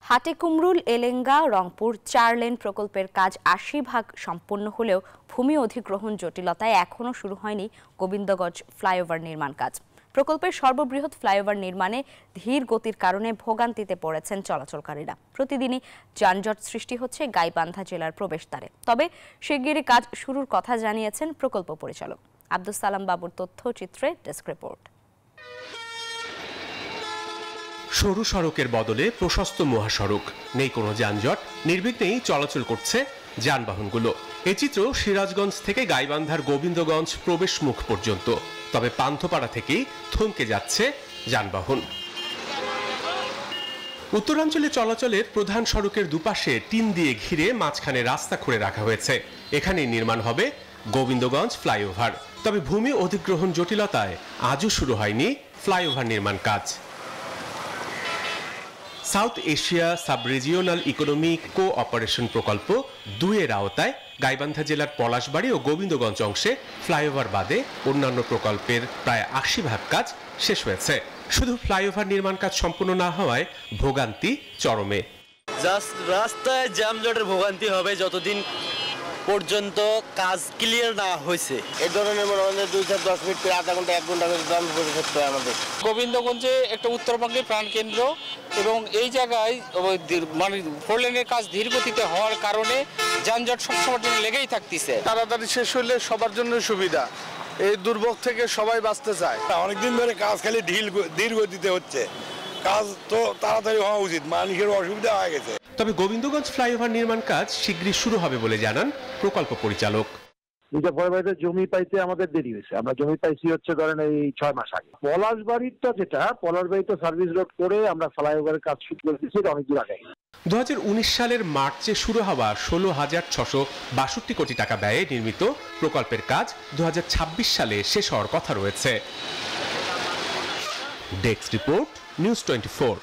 Hatikumrul Elenga Rangpur ৪ lane প্রকল্পের কাজ ৮০% সম্পন্ন হলেও ভূমি অধিগ্রহণ জটিলতায় এখনও শুরু হয়নি গোবিন্দগঞ্জ ফ্লাইওভার নির্মাণ কাজ। প্রকল্পের সর্ববৃহৎ ফ্লাইওভার নির্মাণে ধীর গতির কারণে ভোগান্তিতে পড়েছেন চলাচলকারীরা। প্রতিদিনই যানজট সৃষ্টি হচ্ছে গাইবান্ধা জেলার প্রবেশদ্বারে। তবে শিগগিরই কাজ শুরুর কথা জানিয়েছেন প্রকল্প পরিচালক আব্দুস সালাম বাবুর তথ্যচিত্রে ডেস্ক রিপোর্ট। সরু সড়কের বদলে প্রশস্ত মহাসড়ক, নেই কোনো যানজট, নির্বিঘ্নেই চলাচল করছে যানবাহনগুলো। এই চিত্র সিরাজগঞ্জ থেকে গাইবান্ধার গোবিন্দগঞ্জ প্রবেশ মুখ পর্যন্ত। তবে পান্থপাড়া থেকেই থমকে যাচ্ছে যানবাহন। উত্তরাঞ্চলে চলাচলের প্রধান সড়কের দুপাশে টিন দিয়ে ঘিরে মাঝখানে রাস্তা খুঁড়ে রাখা হয়েছে। এখানেই নির্মাণ হবে গোবিন্দগঞ্জ ফ্লাইওভার। তবে ভূমি অধিগ্রহণ জটিলতায় আজও শুরু হয়নি ফ্লাইওভার নির্মাণ কাজ। South Asia sub regional economic cooperation প্রকল্প ২ এর আওতায় গাইবান্ধা জেলার পলাশবাড়ি ও গোবিন্দগঞ্জ অংশে ফ্লাইওভার বাদে অন্যান্য প্রকল্পের প্রায় ৮০% কাজ শেষ হয়েছে। শুধু ফ্লাইওভার নির্মাণ কাজ সম্পূর্ণ না হওয়ায় ভোগান্তি চরমে। রাস্তায় যানজটের ভোগান্তি হবে যতদিন পর্যন্ত কাজ ক্লিয়ার না হয়েছে। এই ধরনের মনে হয় ২-১০ মিনিট করে আধা ঘন্টা ১ ঘন্টা করে দাম করতে হয় আমাদের। গোবিন্দগঞ্জে একটা উত্তরবঙ্গের প্রাণকেন্দ্র এবং এই জায়গায় মানে 4 লেনের কাজ ধীর গতিতে হওয়ার কারণে যানজট সবসময়ের জন্য লেগেই থাকতেছে। তাড়াতাড়ি শেষ হলে সবার জন্য সুবিধা, এই দুর্ভোগ থেকে সবাই বাঁচতে চায়। অনেকদিন ধরে কাজ খালি ধীর গতিতে হচ্ছে, কাজ তো তাড়াতাড়ি হওয়া উচিত, মানুষের অসুবিধা হয়ে গেছে। তবে গোবিন্দগঞ্জ ফ্লাইওভার নির্মাণ কাজ শীঘ্রই শুরু হবে বলে জানান প্রকল্প পরিচালক। পরবর্তীতে জমি পাইতে আমাদের দেরি হয়েছে। আমরা জমি পাইছি হচ্ছে ধরেন এই ৬ মাস আগে। পলাশবাড়িটা যেটা পলাশবাড়িতে সার্ভিস রোড করে আমরা ফ্লাইওভারের কাজ শুরু করে দিয়েছি অনেক দূর আগে। ২০১৯ সালের মার্চে শুরু হওয়া ১৬,৬৬২ কোটি টাকা ব্যয়ে নির্মিত প্রকল্পের কাজ ২০২৬ সালে শেষ হওয়ার কথা রয়েছে। Desk report, news 24।